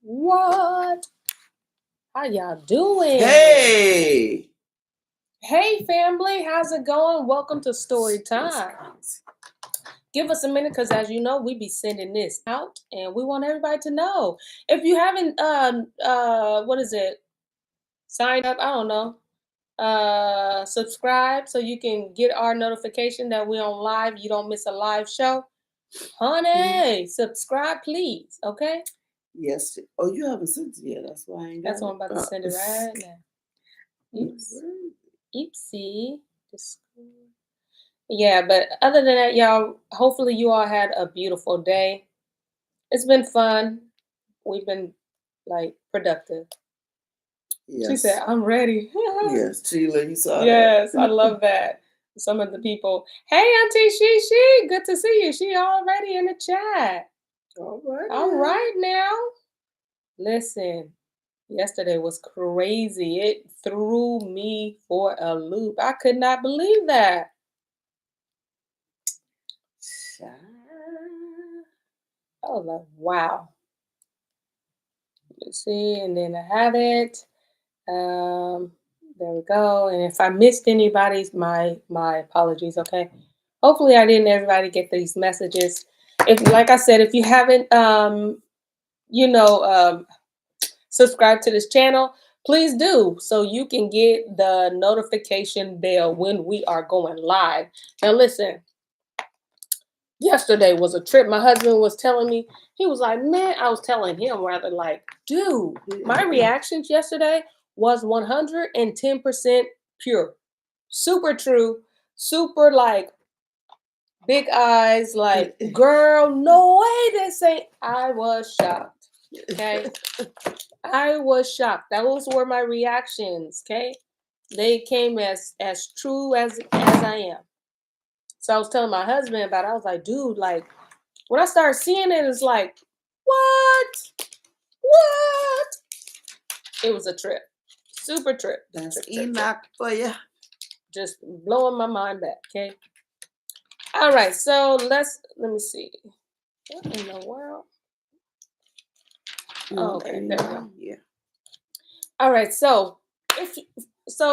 What? How y'all doing? Hey! Hey, family. How's it going? Welcome to Story Time. Give us a minute because, as you know, we be sending this out and we want everybody to know. If you haven't, signed up, I don't know, subscribe so you can get our notification that we're on live. You don't miss a live show. Honey, subscribe, please. Okay? Yes. Oh, you haven't sent it yet. That's why I ain't got That's why I'm about to send it right now. Oops. Oopsie. Yeah, but other than that, y'all, hopefully you all had a beautiful day. It's been fun. We've been productive. Yes. She said, I'm ready. Yes, Sheila, you saw that. Yes, I love that. Some of the people, hey, Auntie She, good to see you. She already in the chat. All right. All right now. Listen, yesterday was crazy. It threw me for a loop. I could not believe that. I was like, wow. Let's see, and then I have it. There we go. And if I missed anybody's, my apologies. Okay. Hopefully, I didn't everybody get these messages. If, like I said, if you haven't, subscribe to this channel, please do so you can get the notification bell when we are going live. Now, listen. Yesterday was a trip. My husband was telling me, he was like, man, I was telling him rather like, dude, my reactions yesterday was 110% pure. Super true. Super like big eyes, like, girl, no way this ain't. I was shocked. Okay. I was shocked. Those were my reactions. Okay. They came as true as I am. So I was telling my husband about it. I was like, dude, like, when I started seeing it, it's like, what? It was a trip. Super trip. That's Enoch for you. Just blowing my mind back, okay? All right, so let me see. What in the world? Oh, okay, there we go. Yeah. All right, so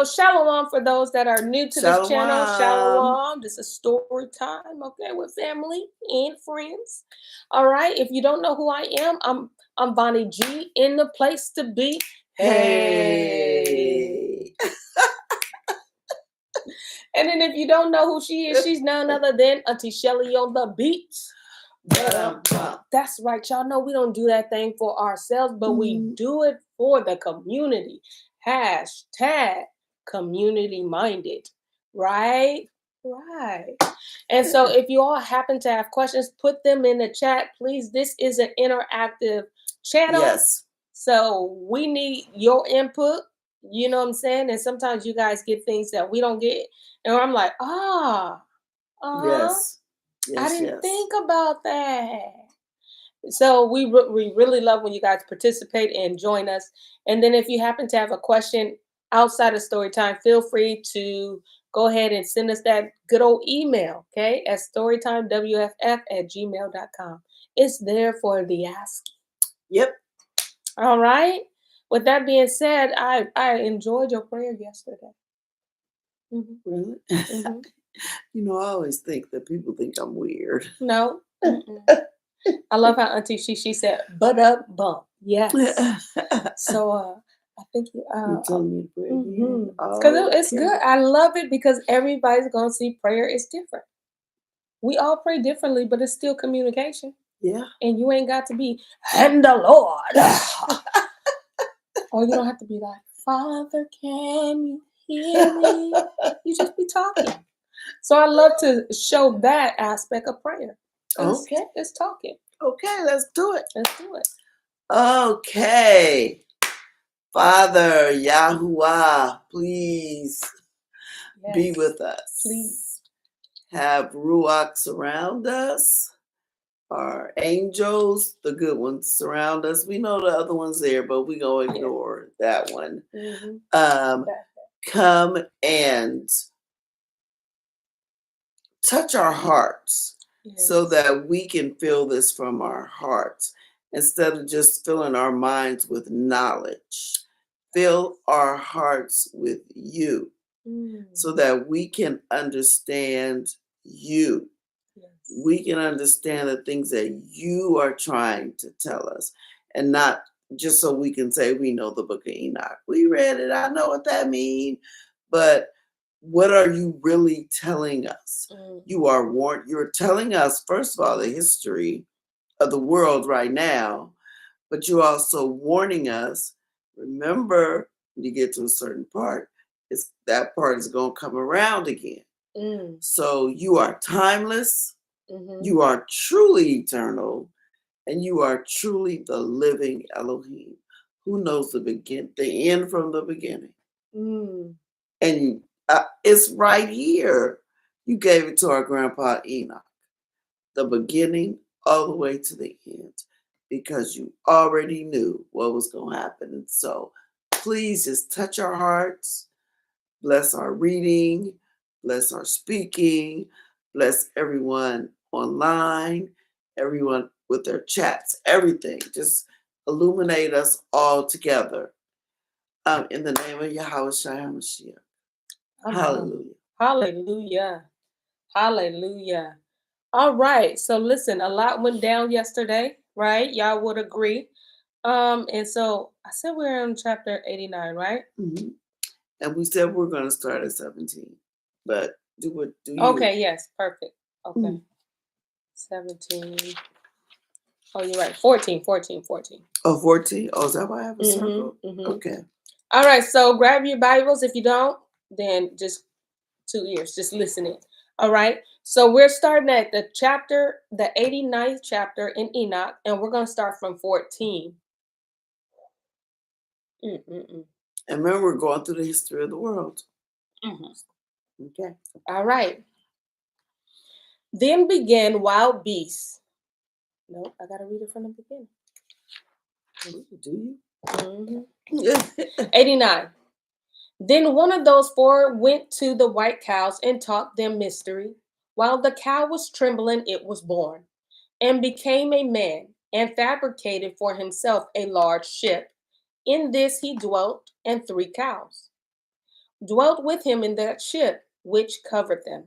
shalom for those that are new to this channel. Shalom. This is story time, okay, with family and friends. All right. If you don't know who I am, I'm Bonnie G, in the place to be. Hey. And then if you don't know who she is, she's none other than Auntie Shelly on the beats. That's right. Y'all know we don't do that thing for ourselves, but we do it for the community. Hashtag community minded. Right? Right. And so if you all happen to have questions, put them in the chat, please. This is an interactive channel. Yes. So we need your input. You know what I'm saying? And sometimes you guys get things that we don't get. And I'm like, yes. I didn't think about that. So we really love when you guys participate and join us. And then if you happen to have a question outside of story time, feel free to go ahead and send us that good old email, okay, at storytimewff@gmail.com. It's there for the asking. Yep. All right. With that being said, I enjoyed your prayer yesterday. Mm-hmm. Really? Mm-hmm. You know, I always think that people think I'm weird. No. I love how Auntie she said, "But up bump." Yes. So I think you told me to pray because it's good. I love it because everybody's gonna see prayer is different. We all pray differently, but it's still communication. Yeah. And you ain't got to be and the Lord. Or you don't have to be like, Father, can you hear me? You just be talking. So I love to show that aspect of prayer. Okay. It's talking. Okay, let's do it. Let's do it. Okay. Father, Yahuwah, please be with us. Please. Have Ruach surround us. Our angels, the good ones, surround us. We know the other one's there, but we're going to ignore that one. Mm-hmm. Come and touch our hearts so that we can feel this from our hearts instead of just filling our minds with knowledge. Fill our hearts with you so that we can understand you. Yes. We can understand the things that you are trying to tell us, and not just so we can say we know the book of Enoch. We read it, I know what that means, but what are you really telling us? You are warned. You're telling us, first of all, the history of the world right now, but you're also warning us. Remember, when you get to a certain part, that part is going to come around again. So you are timeless. You are truly eternal, and you are truly the living Elohim, who knows the end from the beginning. And it's right here. You gave it to our grandpa Enoch, the beginning all the way to the end, because you already knew what was going to happen. And so please just touch our hearts, bless our reading, bless our speaking, bless everyone online, everyone with their chats, everything. Just illuminate us all together. In the name of Yahweh Shai HaMashiach. Hallelujah. Hallelujah. Hallelujah. All right. So listen, a lot went down yesterday, right? Y'all would agree. And so I said we're in chapter 89, right? And we said we're going to start at 17. But do you? Okay, yes, perfect. Okay. 17. Oh, you're right. 14. Oh, 14? Oh, is that why I have a circle? Okay. All right, so grab your Bibles. If you don't, then just 2 ears, just listening. All right, so we're starting at the 89th chapter in Enoch, and we're going to start from 14. And remember, we're going through the history of the world. Okay. All right. Then began wild beasts. No, I got to read it from the beginning. Do you? 89. Then one of those four went to the white cows and taught them mystery. While the cow was trembling, it was born, and became a man, and fabricated for himself a large ship. In this he dwelt, and 3 cows dwelt with him in that ship, which covered them.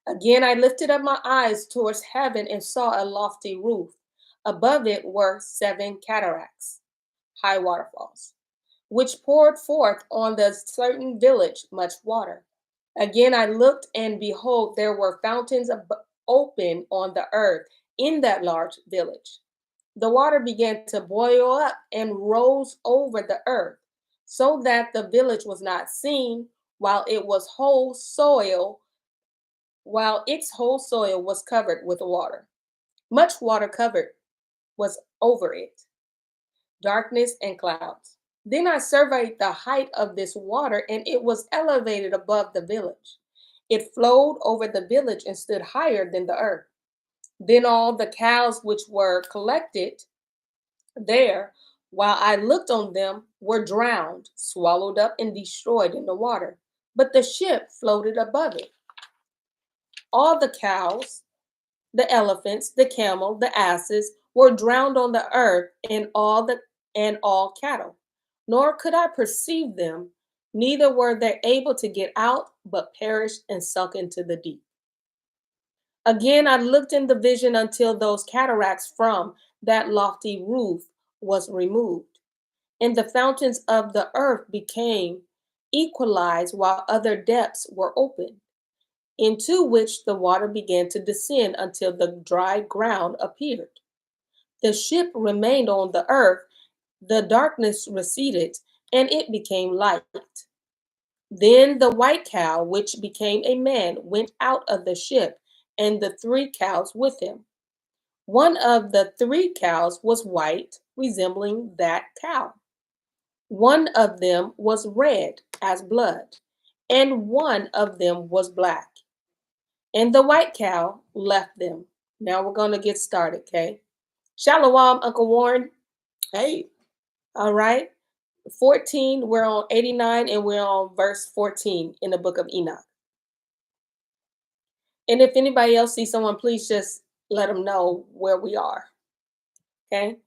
Again I lifted up my eyes towards heaven and saw a lofty roof. Above it were 7 cataracts, high waterfalls, which poured forth on the certain village much water. Again I looked, and behold, there were fountains open on the earth in that large village. The water began to boil up and rose over the earth, so that the village was not seen, while its whole soil was covered with water. Much water covered was over it, darkness and clouds. Then I surveyed the height of this water, and it was elevated above the village. It flowed over the village and stood higher than the earth. Then all the cows which were collected there, while I looked on them, were drowned, swallowed up, and destroyed in the water. But the ship floated above it. All the cows, the elephants, the camel, the asses were drowned on the earth, and all cattle. Nor could I perceive them, neither were they able to get out, but perished and sunk into the deep. Again I looked in the vision until those cataracts from that lofty roof was removed, and the fountains of the earth became equalized, while other depths were opened, into which the water began to descend until the dry ground appeared. The ship remained on the earth, the darkness receded, and it became light. Then the white cow, which became a man, went out of the ship, and the 3 cows with him. One of the 3 cows was white, resembling that cow. One of them was red as blood, and one of them was black. And the white cow left them. Now we're going to get started, okay? Shalom, Uncle Warren. Hey. All right. 14, we're on 89, and we're on verse 14 in the book of Enoch. And if anybody else sees someone, please just let them know where we are. Okay?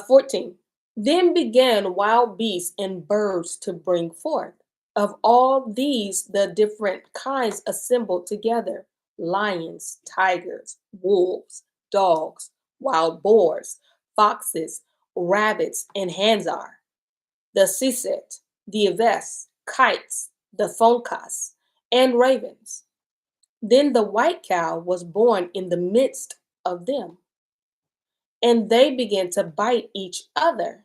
14. Then began wild beasts and birds to bring forth. Of all these, the different kinds assembled together: lions, tigers, wolves, dogs, wild boars, foxes, rabbits, and hanzar, the siset, the aves, kites, the foncas, and ravens. Then the white cow was born in the midst of them, and they began to bite each other.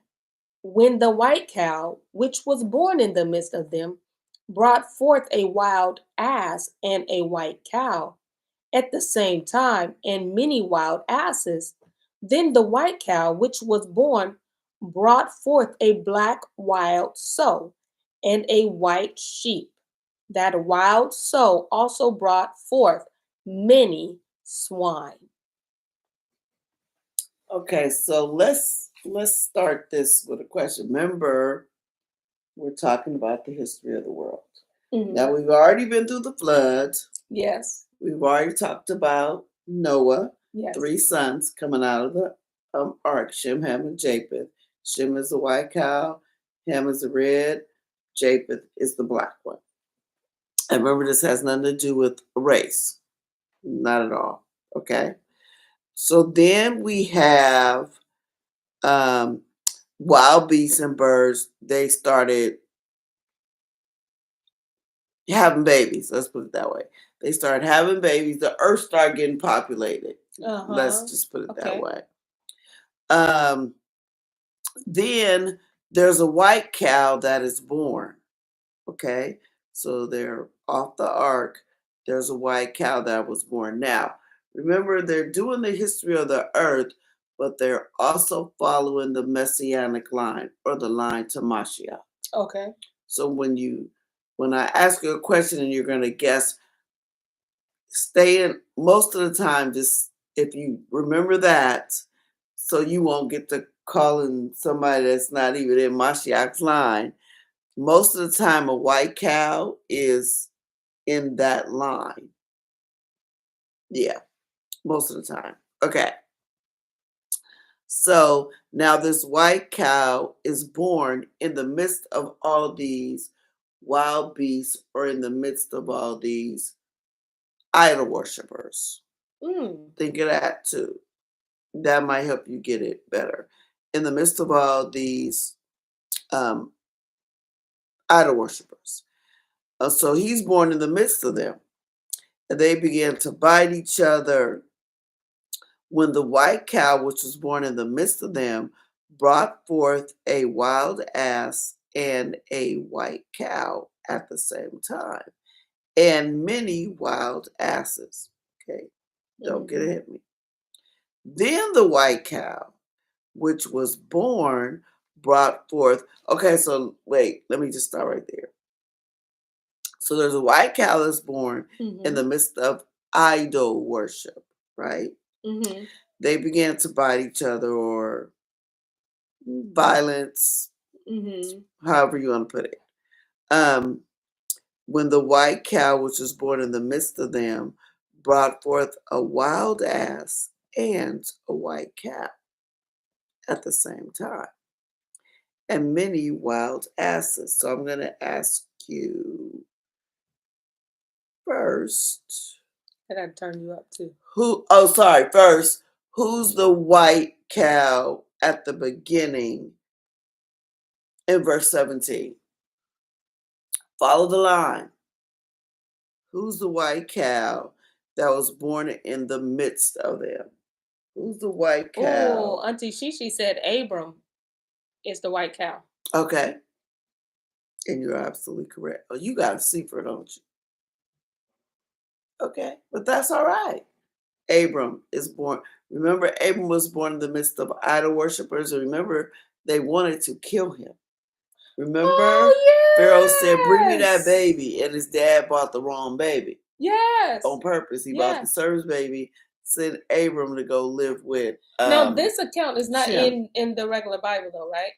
When the white cow, which was born in the midst of them, brought forth a wild ass and a white cow at the same time, and many wild asses, then the white cow, which was born, brought forth a black wild sow and a white sheep. That wild sow also brought forth many swine. Okay, so let's start this with a question. Remember, we're talking about the history of the world. Now, we've already been through the flood. Yes. We've already talked about Noah, Yes. 3 sons coming out of the ark, Shem, Ham, and Japheth. Shem is the white cow, Ham is the red, Japheth is the black one. And remember, this has nothing to do with race. Not at all. Okay? So then we have wild beasts and birds. They started having babies. Let's put it that way. They started having babies. The earth started getting populated. Let's just put it that way. Then there's a white cow that is born. Okay, so they're off the ark. There's a white cow that was born. Now, remember, they're doing the history of the earth, but they're also following the messianic line, or the line to Mashiach. Okay. So when I ask you a question and you're going to guess, stay in most of the time, just if you remember that, so you won't get to calling somebody that's not even in Mashiach's line. Most of the time, a white cow is in that line. Yeah, most of the time. Okay. So now this white cow is born in the midst of all these wild beasts, or in the midst of all these idol worshipers. Think of that too. That might help you get it better. In the midst of all these idol worshipers. So he's born in the midst of them. And they began to bite each other. When the white cow, which was born in the midst of them, brought forth a wild ass and a white cow at the same time, and many wild asses. Okay, don't get ahead of me. Then the white cow, which was born, brought forth. Okay, so wait, let me just start right there. So there's a white cow that's born in the midst of idol worship, right? They began to bite each other, or violence, however you want to put it. When the white cow, which was born in the midst of them, brought forth a wild ass and a white cow at the same time, and many wild asses. So I'm going to ask you first. I gotta turn you up too. First, who's the white cow at the beginning in verse 17? Follow the line. Who's the white cow that was born in the midst of them? Who's the white cow? Oh, Auntie Shishi said Abram is the white cow. Okay. And you're absolutely correct. Oh, you got a secret, don't you? Okay, but that's all right. Abram is born. Remember, Abram was born in the midst of idol worshipers. And remember, they wanted to kill him. Remember, Pharaoh said, "Bring me that baby," and his dad bought the wrong baby. Yes. On purpose, he bought the servant's baby. Sent Abram to go live with. Now, this account is not Shem. in the regular Bible, though, right?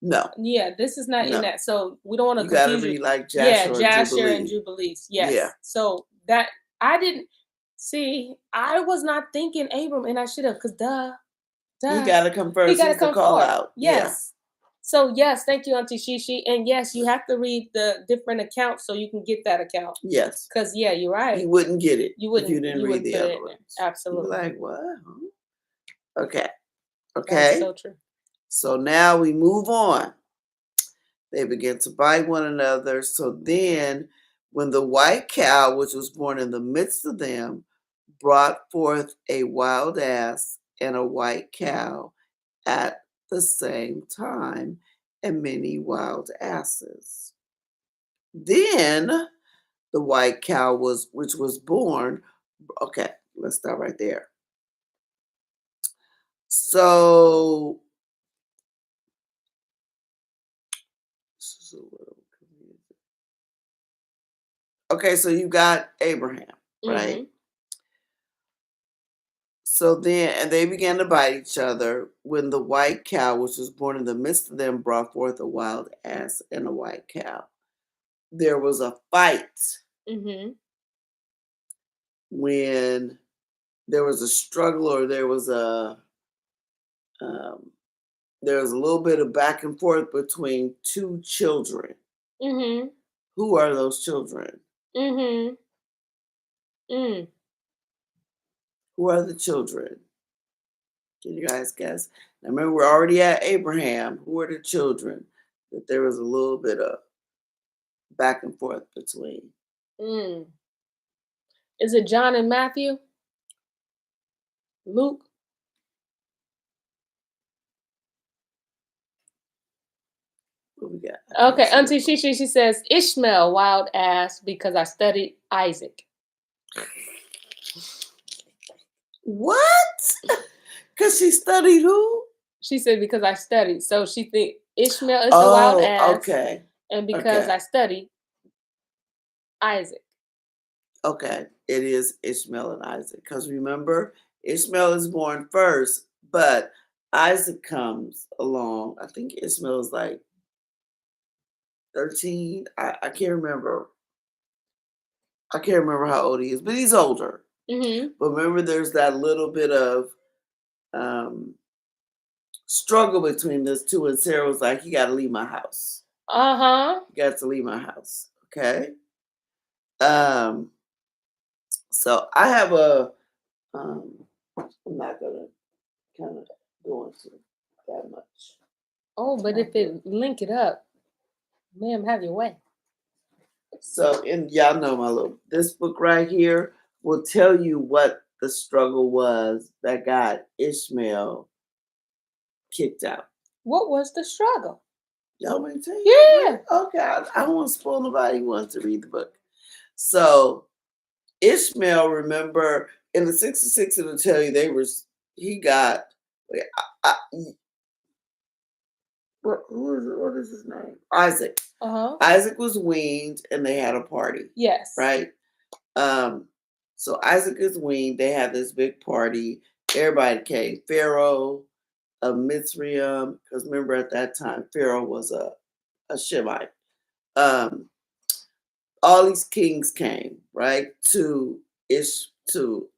No. Yeah, this is not in that. So we don't want to confuse you. Read like Jasher, Jasher and Jubilees. Yes. Yeah. So that I didn't see. I was not thinking Abram, and I should have, because duh. He got to come first. He got to He's the come call forth. out. Yes. So yes, thank you, Auntie Shishi. And yes, you have to read the different accounts so you can get that account. Yes. Because yeah, you're right. You wouldn't get it You wouldn't, if you didn't read the put it other in there. ones. Absolutely. You're like, what? Okay. That's so true. So now we move on. They begin to bite one another. So then, when the white cow, which was born in the midst of them, brought forth a wild ass and a white cow at the same time, and many wild asses. Then the white cow which was born. Okay, let's stop right there. So okay, so you got Abraham, right? Mm-hmm. So then, and they began to bite each other when the white cow, which was born in the midst of them, brought forth a wild ass and a white cow. There was a fight when there was a struggle, or there was a little bit of back and forth between two children. Who are those children? Who are the children? Can you guys guess? Now remember, we're already at Abraham. Who are the children that there was a little bit of back and forth between? Is it John and Matthew? Luke? What we got? Okay, Auntie Shishi, she says, Ishmael, wild ass, because I studied Isaac. What? Because she studied who? She said, because I studied. So she think Ishmael is the wild ass. Okay. And because I studied Isaac. Okay. It is Ishmael and Isaac. Because remember, Ishmael is born first, but Isaac comes along. I think Ishmael is like 13. I can't remember. I can't remember how old he is, but he's older. But remember, there's that little bit of struggle between those two, and Sarah was like, "You got to leave my house. You got to leave my house." Okay. So I have a. I'm not gonna kind of go into that much. Oh, but if it link it up, ma'am, have your way. So, and y'all know this book right here will tell you what the struggle was that got Ishmael kicked out. What was the struggle? Y'all want to tell you? Yeah. Okay, I don't want to spoil nobody who wants to read the book. So Ishmael, remember, in the 66, it'll tell you he got, what is his name? Isaac. Isaac was weaned and they had a party. Yes. Right? So Isaac is weaned. They had this big party. Everybody came. Pharaoh of Mitzrayim, because remember at that time, Pharaoh was a Shemite. All these kings came, right, to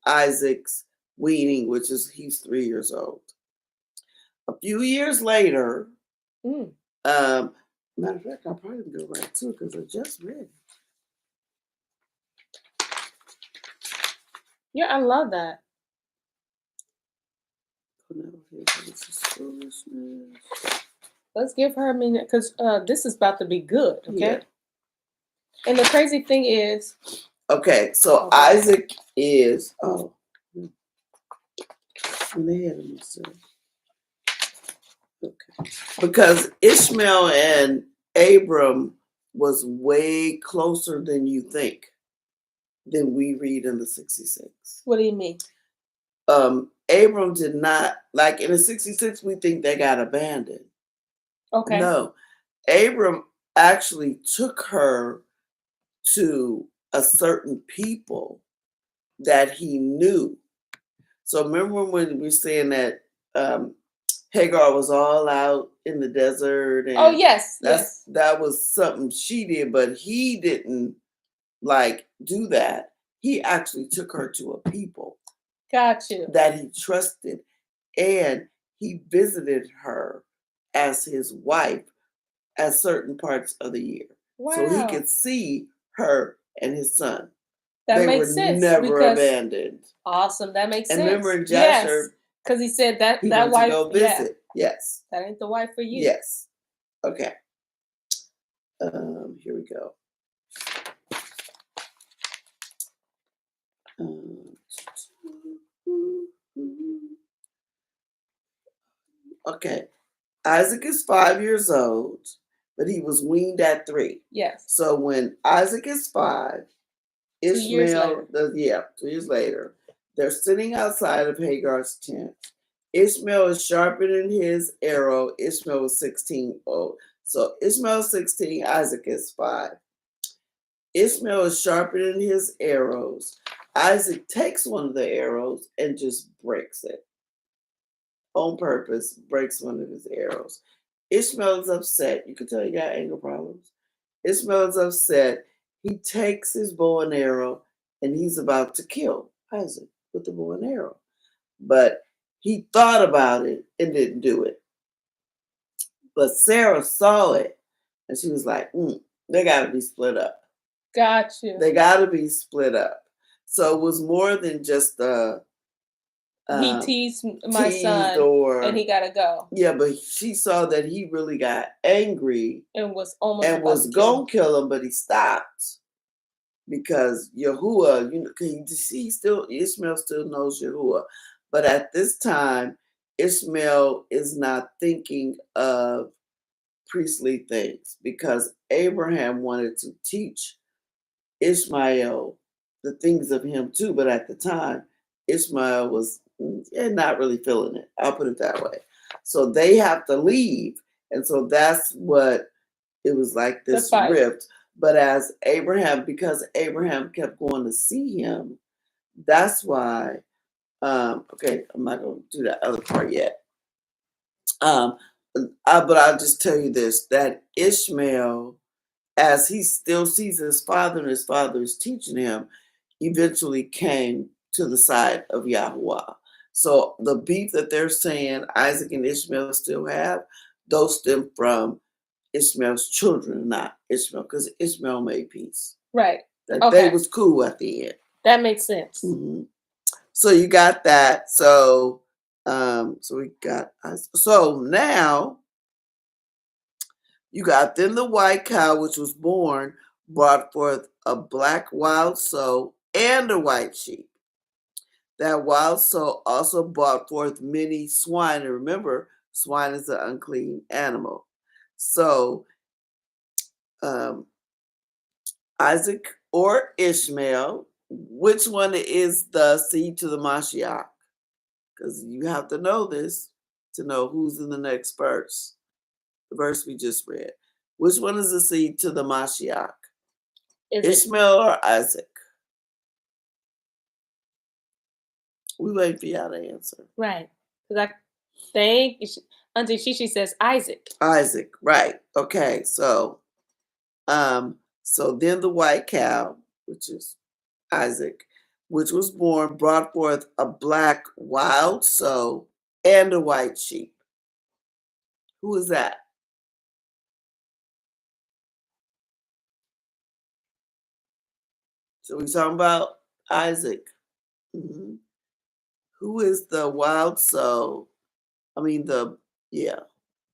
Isaac's weaning, which is he's 3 years old. A few years later, matter of fact, I'll probably go right to it because I just read it. Yeah, I love that. Let's give her a minute, because this is about to be good, okay? Yeah. And the crazy thing is... Okay, so Isaac is... Oh. They had him. Okay. Because Ishmael and Abram was way closer than you think, than we read in the 66. What do you mean? Abram did not, like in the 66, we think they got abandoned. Okay. No. Abram actually took her to a certain people that he knew. So remember when we were saying that Hagar was all out in the desert? And yes. That was something she did, but he didn't do that. He actually took her to a people. Got you. That he trusted, and he visited her as his wife at certain parts of the year. So he Wow. could see her and his son. That They were makes sense never because abandoned. awesome. That makes And sense. remember in Yes, Jasher, because he said that he that went to wife. go Yeah, visit. Yes. that ain't the wife for you. Yes. Okay. Here we go. Okay. Isaac is 5 years old, but he was weaned at 3. Yes. So when Isaac is 5, 2 years Ishmael, later. 2 years later, they're sitting outside of Hagar's tent. Ishmael is sharpening his arrow. Ishmael was 16 old. So Ishmael is 16, Isaac is 5. Ishmael is sharpening his arrows. Isaac takes one of the arrows and just breaks it. On purpose, breaks one of his arrows. Ishmael is upset. You can tell he got anger problems. Ishmael is upset. He takes his bow and arrow and he's about to kill Isaac with the bow and arrow. But he thought about it and didn't do it. But Sarah saw it and she was like, they got to be split up. Got you. They got to be split up. So it was more than just he teased my son and he got to go. Yeah, but she saw that he really got angry and was almost going to kill him, but he stopped. Because Yahuwah, Ishmael still knows Yahuwah. But at this time, Ishmael is not thinking of priestly things because Abraham wanted to teach Ishmael the things of him too. But at the time, Ishmael was not really feeling it. I'll put it that way. So they have to leave. And so that's what it was like, this rift. But as Abraham, because Abraham kept going to see him, that's why, okay, I'm not going to do that other part yet. But I'll just tell you this, that Ishmael, as he still sees his father and his father is teaching him, eventually came to the side of Yahuwah. So the beef that they're saying Isaac and Ishmael still have, those stem from Ishmael's children, not Ishmael, because Ishmael made peace. Right. They was cool at the end. That makes sense. Mm-hmm. So you got that. So we got, so now you got then the white cow, which was born, brought forth a black wild sow and a white sheep. That wild sow also brought forth many swine. And remember, swine is an unclean animal. So Isaac or Ishmael, which one is the seed to the Mashiach? Because you have to know this to know who's in the next verse. The verse we just read. Which one is the seed to the Mashiach? Ishmael or Isaac? We wait for y'all to answer. Right. Because I think Auntie Shishi says Isaac. Isaac, right. Okay, so then the white cow, which is Isaac, which was born, brought forth a black wild sow and a white sheep. Who is that? So we're talking about Isaac. Mm-hmm. Who is the wild sow? I mean the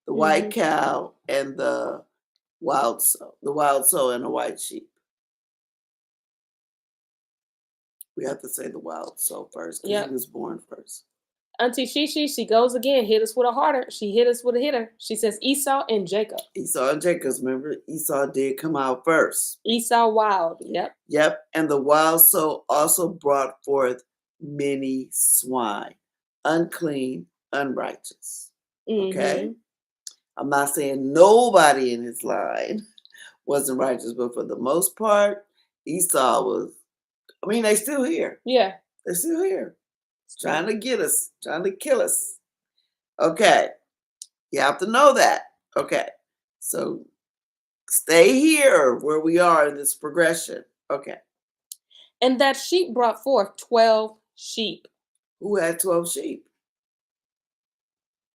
white cow and the wild sow. The wild sow and the white sheep. We have to say the wild sow first because he was born first. Auntie Shishi, she goes again, hit us with a harder. She hit us with a hitter. She says Esau and Jacob. Esau and Jacob. Remember, Esau did come out first. Esau wild. Yep. Yep. And the wild sow also brought forth many swine, unclean, unrighteous. Okay. I'm not saying nobody in his line wasn't righteous, but for the most part, Esau was. I mean, they still here. Yeah. They're still here. Trying to get us, trying to kill us. Okay. You have to know that. Okay. So stay here where we are in this progression. Okay. And that sheep brought forth 12 sheep. Who had 12 sheep?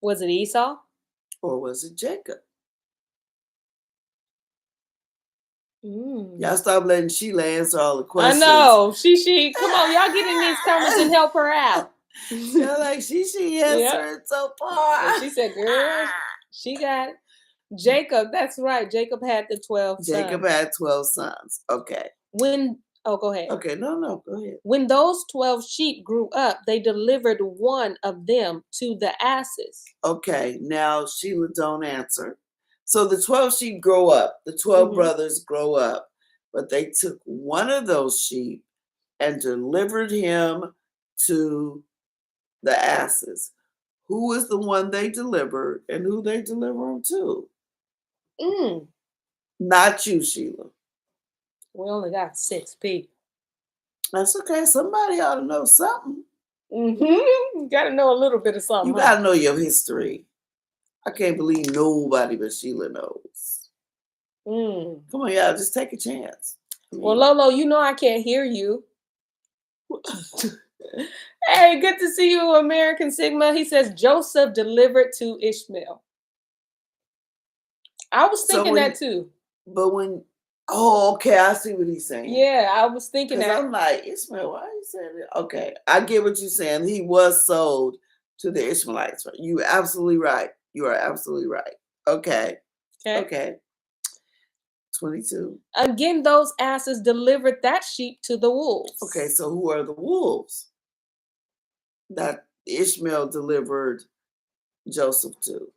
Was it Esau? Or was it Jacob? Mm. Y'all stop letting Sheila answer all the I questions. know. She. Come on, y'all get in these comments and help her out. You're like, she answered so far. And she said, girl, she got it. Jacob, that's right. Jacob had the 12 Jacob sons. had 12 sons. Okay. Go ahead. Okay, no, go ahead. When those 12 sheep grew up, they delivered one of them to the asses. Okay, now Sheila, don't answer. So the 12 sheep grow up. The 12 brothers grow up. But they took one of those sheep and delivered him to the asses. Who is the one they delivered and who they deliver him to? Not you, Sheila. We only got 6 people. That's okay. Somebody ought to know something. You got to know a little bit of something. You got to know your history. I can't believe nobody but Sheila knows. Come on, y'all. Just take a chance. Well, Lolo, you know I can't hear you. Hey, good to see you, American Sigma. He says Joseph delivered to Ishmael. I was thinking that too. But okay, I see what he's saying. Yeah, I was thinking that. I'm like, Ishmael, why are you saying that? Okay, I get what you're saying. He was sold to the Ishmaelites. You're absolutely right. You are absolutely right. Okay. 22. Again, those asses delivered that sheep to the wolves. Okay, so who are the wolves that Ishmael delivered Joseph to?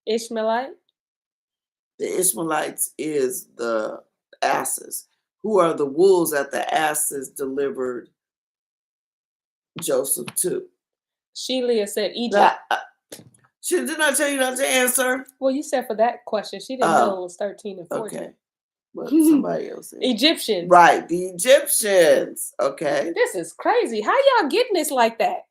Ishmaelite? The Ishmaelites is the asses. Who are the wolves that the asses delivered Joseph to? Sheila said Egypt. She did not tell you not to answer. Well, you said for that question. She didn't know it was 13 and 14. Okay. But somebody else said. Egyptians. Right, the Egyptians. Okay. This is crazy. How y'all getting this like that?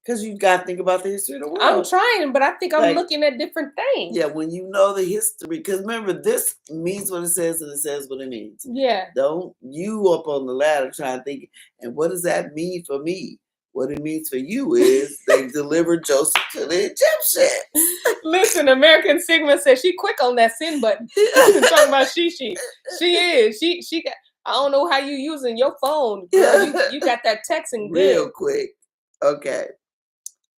Because you got to think about the history of the world. I'm trying, but I think I'm looking at different things. Yeah, when you know the history. Because remember, this means what it says and it says what it means. Yeah. Don't you up on the ladder trying to think, and what does that mean for me? What it means for you is they delivered Joseph to the Egyptians. Listen, American Sigma says she quick on that send button. Talking about she is. She got. I don't know how you using your phone, girl. You got that texting real good. Quick. Okay.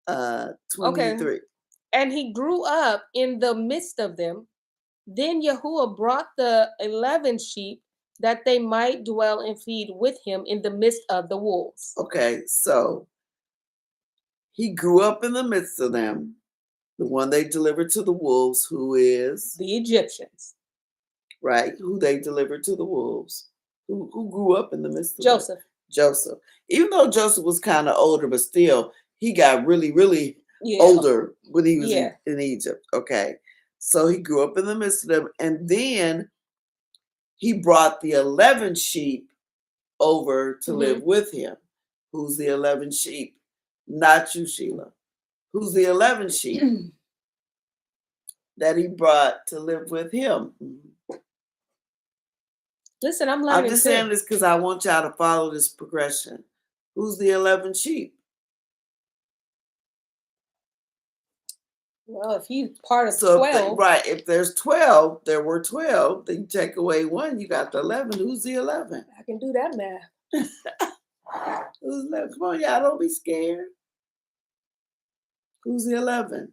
23. Okay. And he grew up in the midst of them. Then Yahuwah brought the 11 sheep that they might dwell and feed with him in the midst of the wolves. Okay, so he grew up in the midst of them, the one they delivered to the wolves, who is? The Egyptians. Right, who they delivered to the wolves. Who grew up in the midst of Joseph. them? Joseph. Even though Joseph was kind of older, but still, he got really, really older when he was in Egypt. Okay, so he grew up in the midst of them, and then he brought the 11 sheep over to live with him. Who's the 11 sheep? Not you, Sheila. Who's the 11 sheep that he brought to live with him? Listen, I'm learning. I'm just saying this because I want y'all to follow this progression. Who's the 11 sheep? Well, if he's part of 12. Right. If there's 12, there were 12. Then you take away one, you got the 11. Who's the 11? I can do that math. Who's 11? Come on, y'all. Don't be scared. Who's the 11?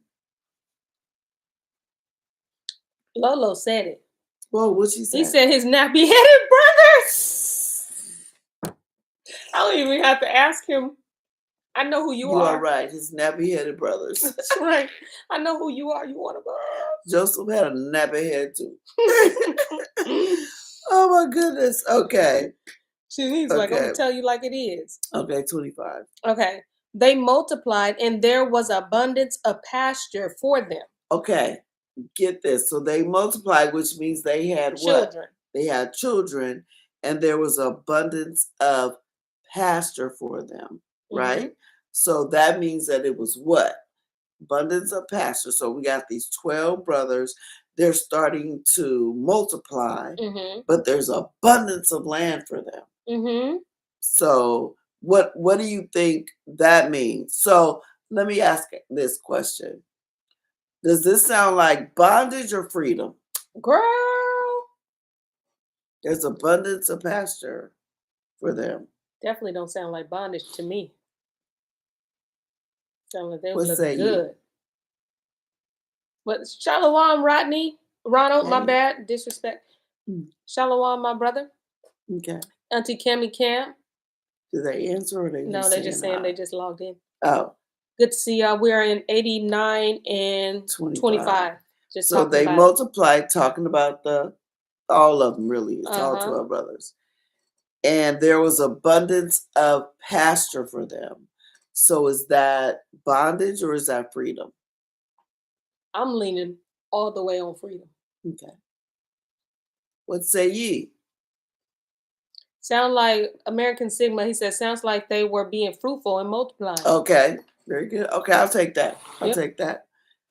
Lolo said it. Well, what she said? He said his nappy-headed brothers. I don't even have to ask him. I know who you are. You are right. His nappy-headed brothers. That's right. I know who you are. You want to go? Joseph had a nappy head too. Oh my goodness. Okay. He's like, I'm going to tell you like it is. Okay, 25. Okay. They multiplied and there was abundance of pasture for them. Okay. Get this. So they multiplied, which means they had children. What? They had children, and there was abundance of pasture for them, right? So that means that it was what? Abundance of pasture. So we got these 12 brothers. They're starting to multiply, but there's abundance of land for them. So what do you think that means? So let me ask this question. Does this sound like bondage or freedom? Girl, There's abundance of pasture for them. definitely don't sound like bondage to me. Sound like they What say look you? good. But Shalom, Ronald, my Hey. bad, disrespect. Shalom, my brother. Okay. Auntie Cammy Cam. Do they answer or they just No, they're just saying hi? they just logged in. Oh, Good to see y'all. We are in 89 and 25. Just so talking they about multiplied, talking about all of them really. It's all Uh-huh. 12 brothers. And there was abundance of pasture for them. So is that bondage or is that freedom? I'm leaning all the way on freedom. Okay. What say ye? Sound like American Sigma. He said, sounds like they were being fruitful and multiplying. Okay, very good. Okay, I'll take that. I'll Yep. take that.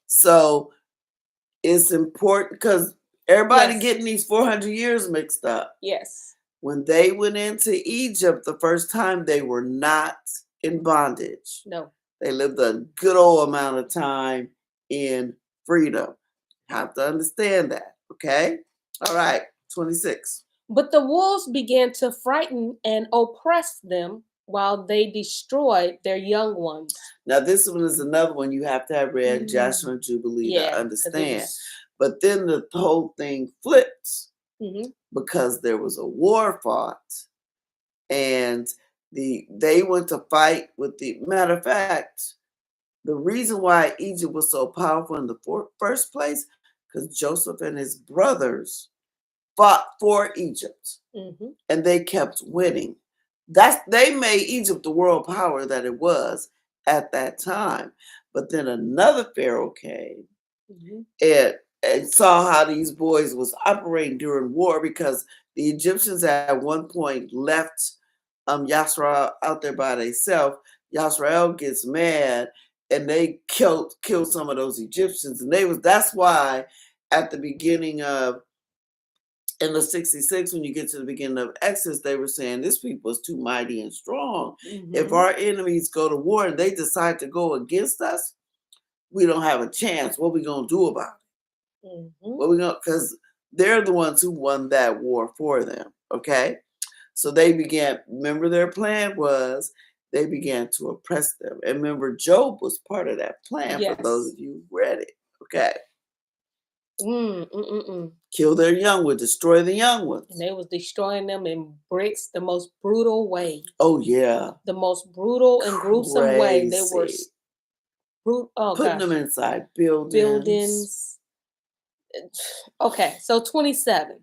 So it's important because everybody Yes. getting these 400 years mixed up. Yes. When they went into Egypt the first time, they were not in bondage. No. They lived a good old amount of time in freedom. Have to understand that. Okay? All right, 26. But the wolves began to frighten and oppress them while they destroyed their young ones. Now, this one is another one you have to have read Joshua and Jubilee to understand. But then the whole thing flips because there was a war fought, and they went to fight with the matter of fact. The reason why Egypt was so powerful in the first place, because Joseph and his brothers fought for Egypt, and they kept winning. They made Egypt the world power that it was at that time. But then another pharaoh came and saw how these boys was operating during war, because the Egyptians at one point left Yasrael out there by themselves. Yasrael gets mad and they killed some of those Egyptians, and that's why at the beginning of in the 66, when you get to the beginning of Exodus, they were saying this people is too mighty and strong. If our enemies go to war and they decide to go against us, we don't have a chance. What we gonna do about it? What we gonna? Because they're the ones who won that war for them. Okay, so they began. Remember, their plan was they began to oppress them. And remember, Job was part of that plan. For those of you who read it, okay. Kill their young ones, destroy the young ones. And they was destroying them in bricks, the most brutal way. Oh yeah, the most brutal and gruesome way. They were putting them inside buildings. Okay, so 27.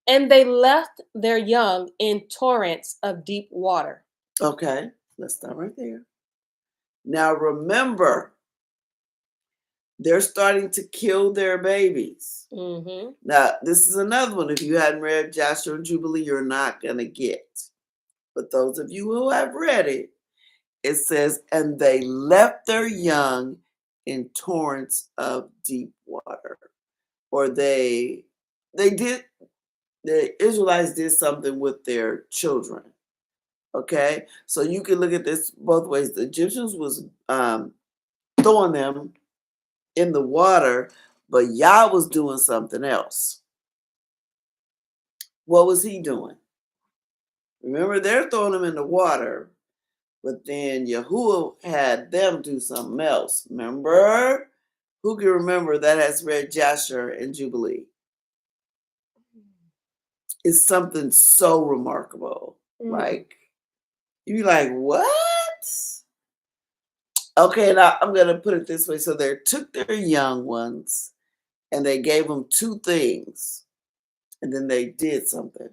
And they left their young in torrents of deep water. Okay, let's stop right there. Now remember, they're starting to kill their babies. Now, this is another one. If you hadn't read Joshua and Jubilee, you're not going to get. But those of you who have read it, it says, and they left their young in torrents of deep water. Or the Israelites did something with their children. Okay? So you can look at this both ways. The Egyptians was throwing them in the water, but Yah was doing something else. What was he doing? Remember, they're throwing them in the water, but then Yahuwah had them do something else. Remember? Who can remember that has read Joshua and Jubilee? It's something so remarkable. Like, you be like, what? Okay, now I'm going to put it this way. So they took their young ones and they gave them two things, and then they did something.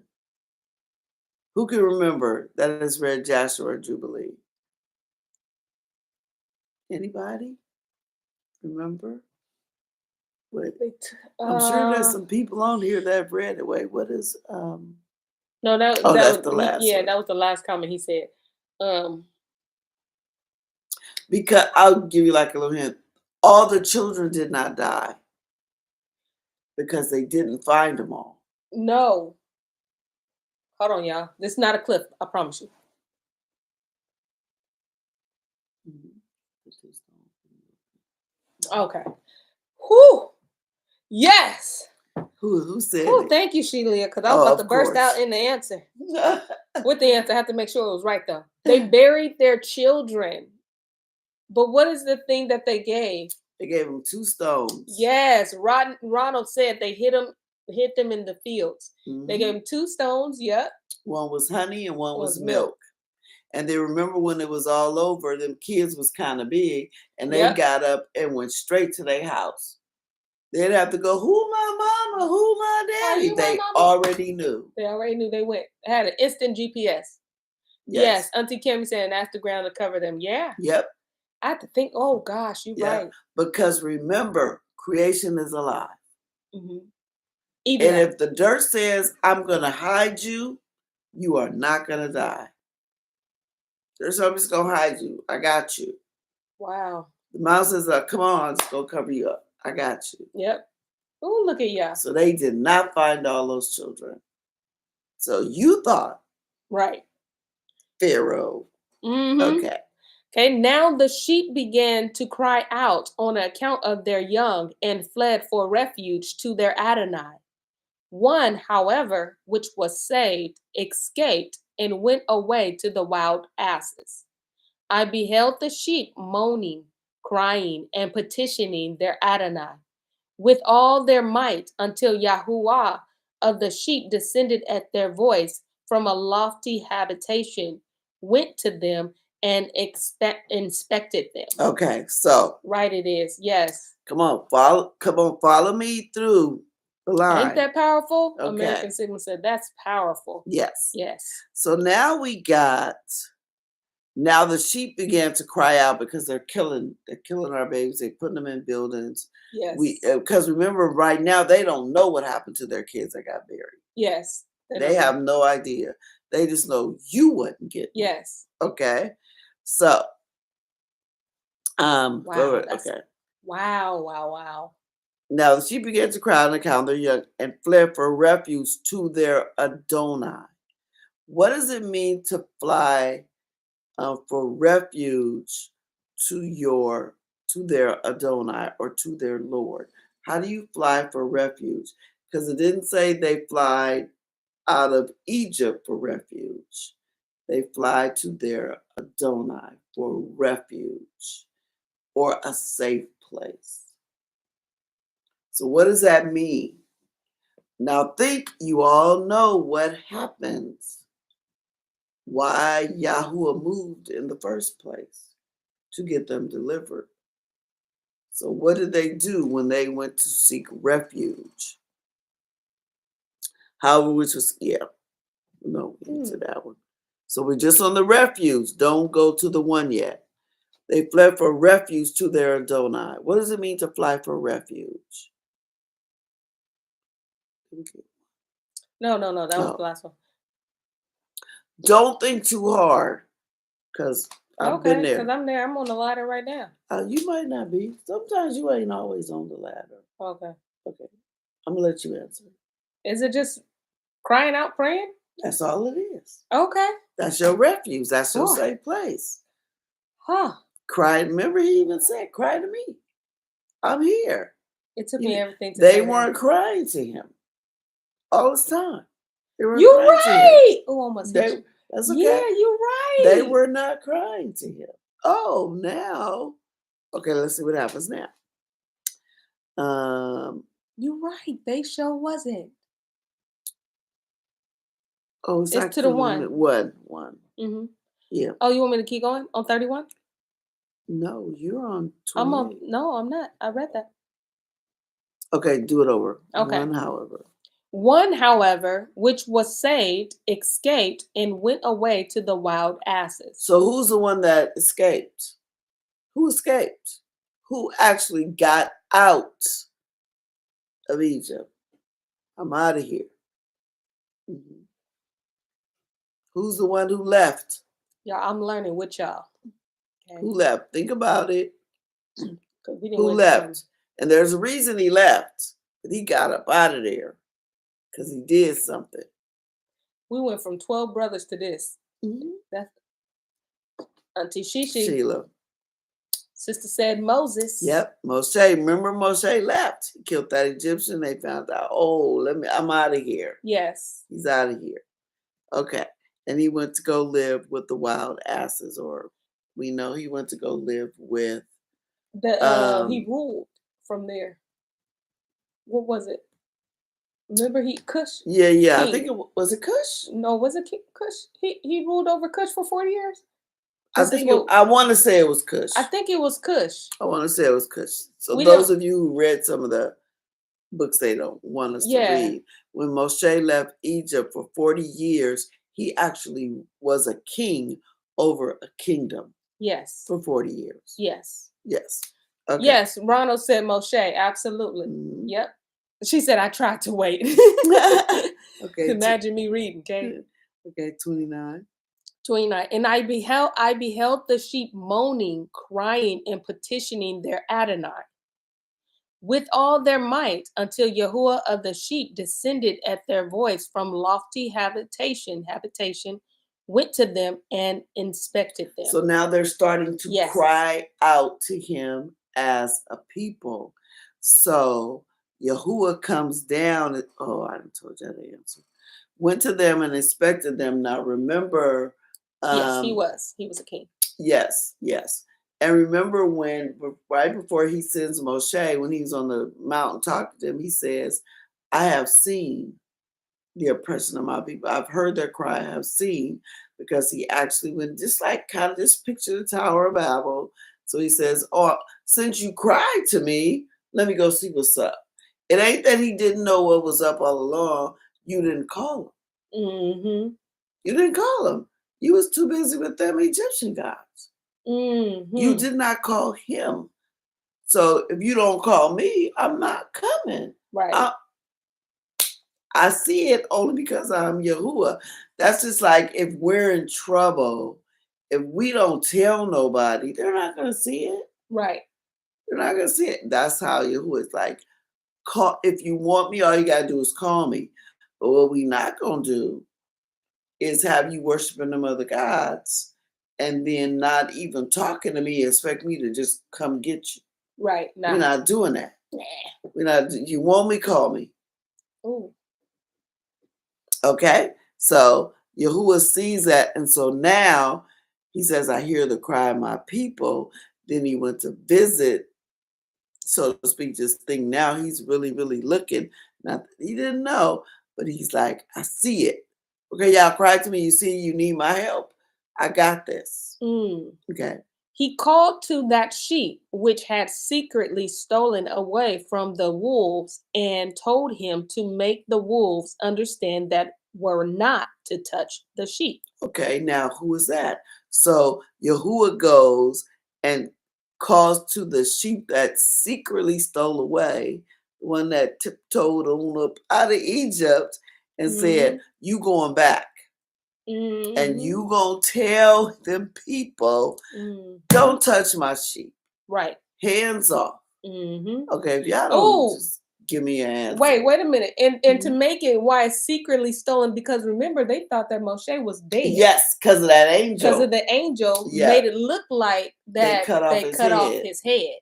Who can remember that has read Joshua or Jubilee? Anybody remember? Wait, I'm sure there's some people on here that have read it. Wait, what is No, that's the last one. that was the last comment he said. Because I'll give you like a little hint. All the children did not die because they didn't find them all. No. Hold on, y'all. This is not a clip, I promise you. Okay. Whew. Yes. Who said Whew, it? thank you, Sheila, because I was about to burst out in the answer. They With the answer, I have to make sure it was right, though. They buried their children. But what is the thing that they gave? gave them 2 stones. Yes, Ronald said they hit them in the fields. They gave him 2 stones. Yep. One was honey and one was milk. And they remember when it was all over, them kids was kind of big, and they got up and went straight to their house. They'd have to go, who my mama, who my daddy? They already knew. They already knew they went. They had an instant GPS. Yes. Auntie Kimmy said, ask the ground to cover them. Yeah. Yep. I have to think, oh gosh, you're right. Because remember, creation is alive. Mm-hmm. And if the dirt says, I'm going to hide you, you are not going to die. There's somebody's going to hide you. I got you. Wow. The mouse says, come on, it's going to cover you up. I got you. Yep. Oh, look at y'all. So they did not find all those children. So you thought. Right. Pharaoh. Mm-hmm. Okay. Okay, now the sheep began to cry out on account of their young and fled for refuge to their Adonai. One, however, which was saved, escaped and went away to the wild asses. I beheld the sheep moaning, crying, and petitioning their Adonai with all their might until Yahuwah of the sheep descended at their voice from a lofty habitation, went to them, and inspected them. Okay, so right it is. Yes. Come on, follow me through the line. Ain't that powerful? Okay. American Sigma said that's powerful. Yes. Yes. So now the sheep began to cry out because they're killing our babies. They're putting them in buildings. Yes. Because remember, right now they don't know what happened to their kids that got buried. Yes. They have no idea. They just know you wouldn't get them. Yes. Okay. So wow. Okay. Wow. Now the sheep began to cry on account of their young and fled for refuge to their Adonai. What does it mean to fly for refuge to their Adonai or to their Lord? How do you fly for refuge? Because it didn't say they fly out of Egypt for refuge. They fly to their Adonai for refuge or a safe place. So what does that mean? Now think, you all know what happens. Why Yahuwah moved in the first place, to get them delivered. So what did they do when they went to seek refuge? To that one. So we're just on the refuge. Don't go to the one yet. They fled for refuge to their Adonai. What does it mean to fly for refuge? No. That was the last one. Don't think too hard, because I've been there. Because I'm there. I'm on the ladder right now. You might not be. Sometimes you ain't always on the ladder. Okay. I'm going to let you answer. Is it just crying out, praying? That's all it is. Okay. That's your refuge. That's your safe place. Huh. Cry. Remember, he even said, cry to me. I'm here. It took me everything to They weren't crying to him all this time. You're right. Oh, almost hit you. That's okay. Yeah, you're right. They were not crying to him. Oh, now. Okay, let's see what happens now. You're right. They sure wasn't. Oh, it's to the one. One. Mm-hmm. Yeah. Oh, you want me to keep going on 31? No, you're on 28. No, I'm not. I read that. Okay, do it over. Okay. One, however, which was saved, escaped, and went away to the wild asses. So who's the one that escaped? Who escaped? Who actually got out of Egypt? I'm out of here. Mm-hmm. Who's the one who left? Y'all, I'm learning with y'all. Okay. Who left? Think about it. Who left? And there's a reason he left. But he got up out of there because he did something. We went from 12 brothers to this. Mm-hmm. That's Auntie Sheila. Sister said Moses. Yep, Moshe. Remember Moshe left. He killed that Egyptian. They found out, I'm out of here. Yes. He's out of here. Okay. And he went to go live with the wild asses, or we know he went to go live with he ruled from there. What was it? Remember Cush? Yeah. King. I think was it Cush? No, was it Cush? He ruled over Cush for 40 years. I want to say it was Cush. I think it was Cush. I want to say it was Cush. So those of you who read some of the books they don't want us to read, when Moshe left Egypt for 40 years, he actually was a king over a kingdom. Yes. For 40 years. Yes. Yes. Okay. Yes, Ronald said Moshe. Absolutely. Mm-hmm. Yep. She said, I tried to wait. Okay. Imagine me reading, okay? Okay, 29. 29. And I beheld the sheep moaning, crying, and petitioning their Adonai with all their might, until Yahuwah of the sheep descended at their voice from lofty habitation, went to them and inspected them. So now they're starting to cry out to him as a people. So Yahuwah comes down. I told you the answer. Went to them and inspected them. Now remember. Yes, he was. He was a king. Yes. And remember when, right before he sends Moshe, when he's on the mountain talking to him, he says, I have seen the oppression of my people. I've heard their cry. I have seen, because he actually went just like kind of just picture the Tower of Babel. So he says, since you cried to me, let me go see what's up. It ain't that he didn't know what was up all along. You didn't call him. Mm-hmm. You didn't call him. You was too busy with them Egyptian gods. Mm-hmm. You did not call him. So if you don't call me, I'm not coming. Right. I see it only because I'm Yahuwah. That's just like if we're in trouble, if we don't tell nobody, they're not going to see it. Right. They're not going to see it. That's how Yahuwah is like, if you want me, all you got to do is call me. But what we not going to do is have you worshiping them other gods and then not even talking to me, expect me to just come get you. Right. Nah. We're not doing that. Nah. We're not. You want me, call me. Ooh. Okay. So Yahuwah sees that. And so now he says, I hear the cry of my people. Then he went to visit, so to speak, this thing. Now he's really, really looking. Not that he didn't know, but he's like, I see it. Okay, y'all cry to me. You see, you need my help. I got this. Okay. He called to that sheep which had secretly stolen away from the wolves and told him to make the wolves understand that were not to touch the sheep. Okay, now who is that? So Yahuwah goes and calls to the sheep that secretly stole away, the one that tiptoed on up out of Egypt, and said, you going back. And you gonna tell them people, don't touch my sheep. Right. Hands off. Okay, if y'all don't just give me an answer. Wait a minute. And to make it why it's secretly stolen, because remember, they thought that Moshe was dead. Yes, because of that angel. Because of the angel made it look like that they cut off his head.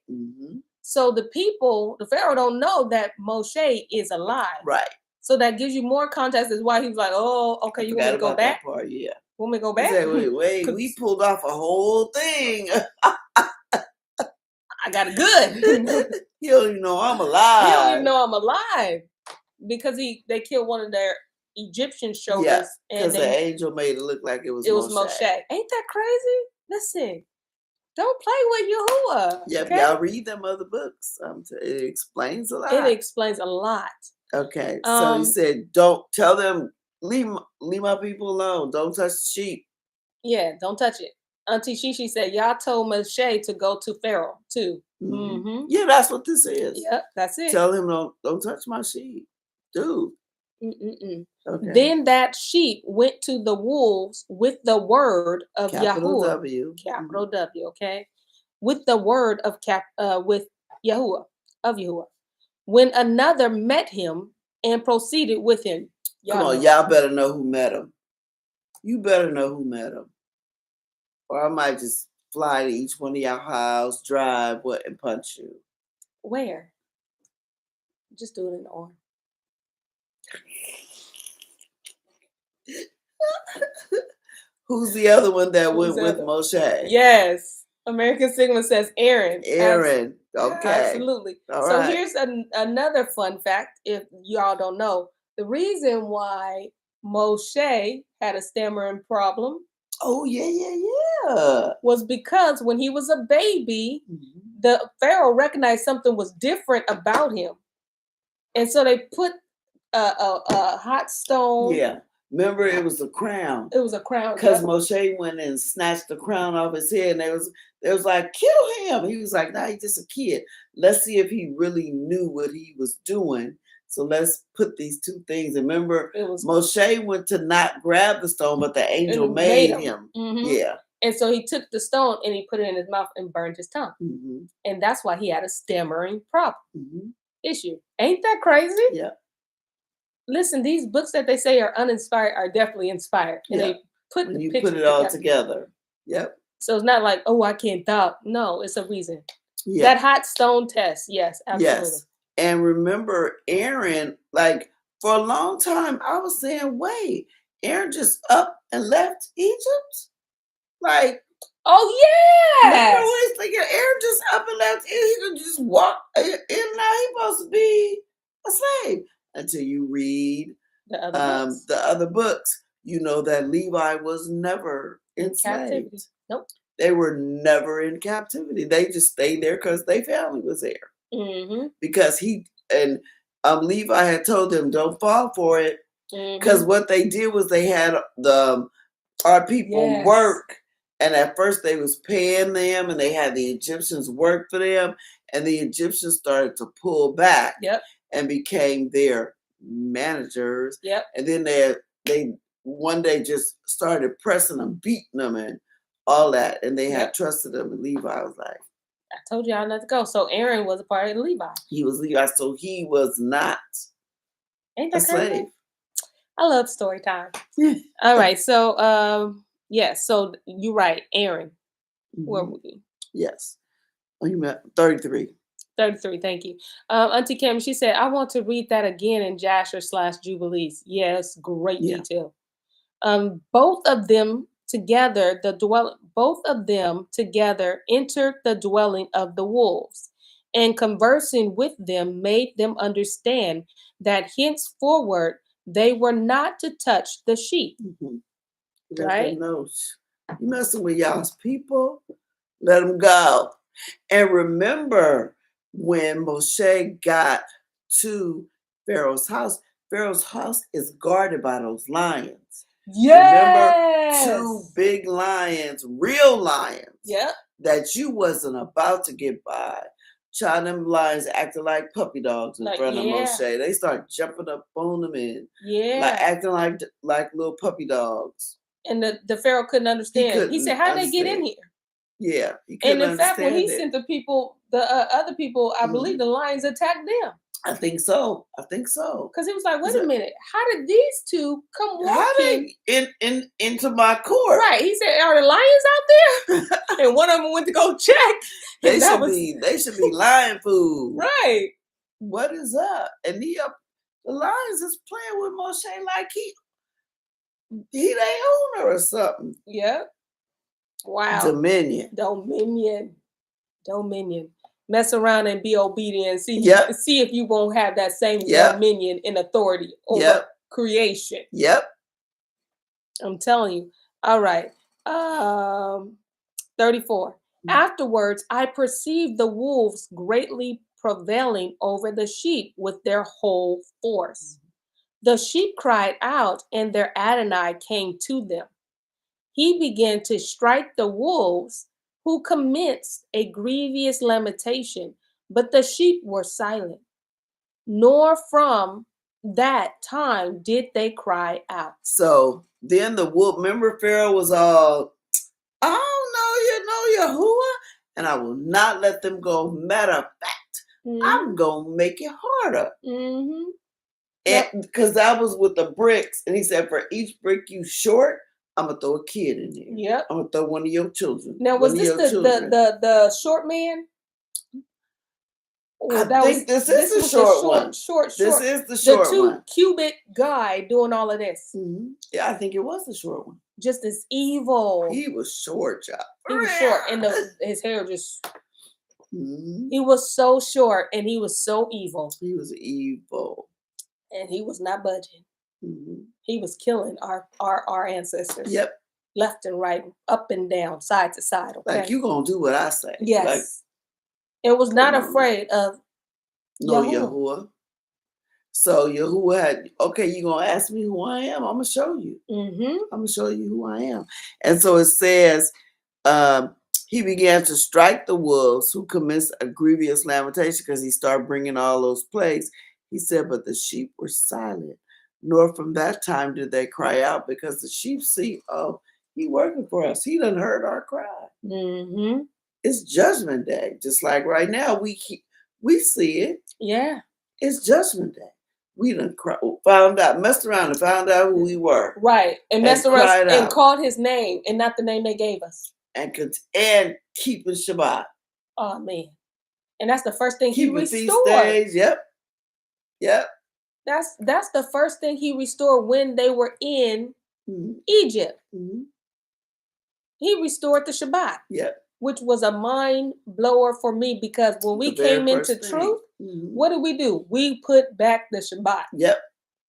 So the people, the Pharaoh don't know that Moshe is alive. Right. So that gives you more context as why he was like, oh, okay, you want me to go back? Part, yeah. Want me to go back? Said, wait, we pulled off a whole thing. I got it good. You don't even know I'm alive. You don't even know I'm alive. Because they killed one of their Egyptian shoulders. Yeah, because the angel made it look like it was Moshe. Ain't that crazy? Listen, don't play with Yahuwah. Yeah, okay? Y'all read them other books. It explains a lot. It explains a lot. Okay, so he said, don't tell them, leave my people alone. Don't touch the sheep. Yeah, don't touch it. Auntie Shishi said, y'all told Moshe to go to Pharaoh too. Yeah, that's what this is. Yep, that's it. Tell him, don't touch my sheep. Dude. Okay. Then that sheep went to the wolves with the word of Yahuwah. W. Capital W, okay? With the word of with Yahuwah, of Yahuwah. When another met him and proceeded with him. Y'all better know who met him. You better know who met him. Or I might just fly to each one of your house, drive, what, and punch you. Where? Just do it in the arm. Who's the other one that Who's went the with other? Moshe? Yes. American Sigma says Aaron. Aaron. Okay. Absolutely. All so right. here's another fun fact, if y'all don't know. The reason why Moshe had a stammering problem Oh, yeah. was because when he was a baby, Mhm. the Pharaoh recognized something was different about him. And so they put a hot stone. Yeah. Remember, it was a crown. It was a crown. Because Yep. Moshe went and snatched the crown off his head, and they was like, kill him. He was like, nah, he's just a kid. Let's see if he really knew what he was doing. So let's put these two things. And remember, Moshe went to not grab the stone, but the angel made him. Mm-hmm. Yeah. And so he took the stone and he put it in his mouth and burned his tongue. Mm-hmm. And that's why he had a stammering problem issue. Mm-hmm. Ain't that crazy? Yeah. Listen, these books that they say are uninspired are definitely inspired. And they put when the you picture put it all together. Yep. So it's not like, oh, I can't doubt. No, it's a reason. Yeah. That hot stone test. Yes, absolutely. Yes. And remember, Aaron, like for a long time, I was saying, wait, Aaron just up and left Egypt? Like, oh, yes. I always thinking Aaron just up and left. He could just walk in. Now he's supposed to be a slave. Until you read the other books, you know that Levi was never enslaved. Captivity. Nope. They were never in captivity. They just stayed there because their family was there. Mm-hmm. Because Levi had told them, don't fall for it. Because what they did was they had our people work. And at first they was paying them and they had the Egyptians work for them. And the Egyptians started to pull back. Yep. And became their managers. Yep. And then they one day just started pressing them, beating them, and all that. And they had trusted them. And Levi was like, I told y'all not to go. So Aaron was a part of Levi. He was Levi, so he was not Ain't that a slave. crazy? I love story time. All right. So so you're right, Aaron. Where were we? Yes. Oh, you meant 33. 33, thank you. Auntie Kim, she said, I want to read that again in Jasher/Jubilees. Yes, great detail. Both of them together entered the dwelling of the wolves, and conversing with them made them understand that henceforward they were not to touch the sheep. Right? You messing with y'all's people, let them go. And remember, when Moshe got to Pharaoh's house is guarded by those lions. Yes. Remember, 2 big lions, real lions. Yep. That you wasn't about to get by. Child, them lions acting like puppy dogs in front of Moshe. They start jumping up on them and acting like little puppy dogs. And the Pharaoh couldn't understand. He said, "How did they get in here?" Yeah, and in fact, when he sent the people, the other people, I believe the lions attacked them. I think so. Because he was like, "Wait a minute, how did these two come walking into my court?" Right? He said, "Are the lions out there?" And one of them went to go check. They should be lion food. Right? What is up? And the lions is playing with Moshe like he they owner or something. Yep. Wow. Dominion. Mess around and be obedient. See if you won't have that same dominion and authority over creation. Yep. I'm telling you. All right. 34. Afterwards, I perceived the wolves greatly prevailing over the sheep with their whole force. The sheep cried out, and their Adonai came to them. He began to strike the wolves, who commenced a grievous lamentation, but the sheep were silent. Nor from that time did they cry out. So then the wolf, remember Pharaoh was all, I don't know, Yahuwah, and I will not let them go. Matter of fact, I'm going to make it harder. And because that was with the bricks. And he said, for each brick you short, I'm gonna throw a kid in there. Yep. I'm gonna throw one of your children. Now, was this the short man? Or I think this is the short one. This is the short one. The 2-cubit guy doing all of this. Mm-hmm. Yeah, I think it was the short one. Just as evil. He was short, y'all. He was short, and his hair just. Mm-hmm. He was so short, and he was so evil. He was evil, and he was not budging. Mm-hmm. He was killing our ancestors. Yep. Left and right, up and down, side to side. Okay. Like you gonna do what I say. Yes. Like, it was not afraid of Yahuwah. So Yahuwah had, okay, you gonna ask me who I am? I'm gonna show you. Mm-hmm. I'm gonna show you who I am. And so it says, he began to strike the wolves who commenced a grievous lamentation because he started bringing all those plagues. He said, but the sheep were silent, nor from that time did they cry out, because the sheep see, oh, he working for us. He done heard our cry. Mm-hmm. It's Judgment Day. Just like right now, we see it. Yeah. It's Judgment Day. We done found out, messed around and found out who we were. Right. And messed around and called his name and not the name they gave us. And keeping Shabbat. Oh, man. And that's the first thing he restored. Feast days. Yep. Yep. That's the first thing he restored when they were in Egypt. Mm-hmm. He restored the Shabbat. Yep. Which was a mind blower for me, because when we came into truth, what did we do? We put back the Shabbat. Yep.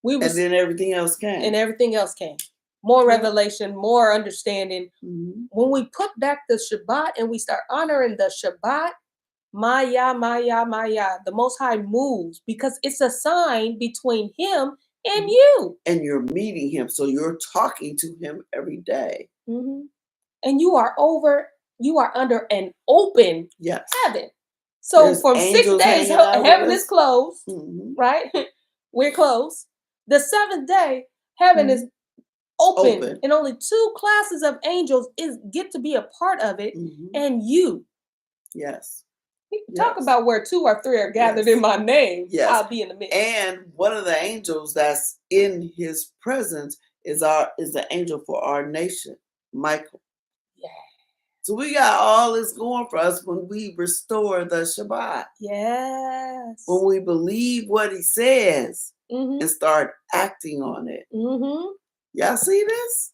And then everything else came. More revelation, more understanding. Mm-hmm. When we put back the Shabbat and we start honoring the Shabbat, Maya, the Most High moves, because it's a sign between him and you. And you're meeting him, so you're talking to him every day. Mm-hmm. And you are under an open heaven. So there's from 6 days, heaven is closed, right? We're closed. The 7th day, heaven is open. And only 2 classes of angels get to be a part of it, and you. Yes. Talk about where 2 or 3 are gathered in my name. Yes. I'll be in the midst. And one of the angels that's in his presence is the angel for our nation, Michael. Yeah. So we got all this going for us when we restore the Shabbat. Yes. When we believe what he says and start acting on it. Mm-hmm. Y'all see this?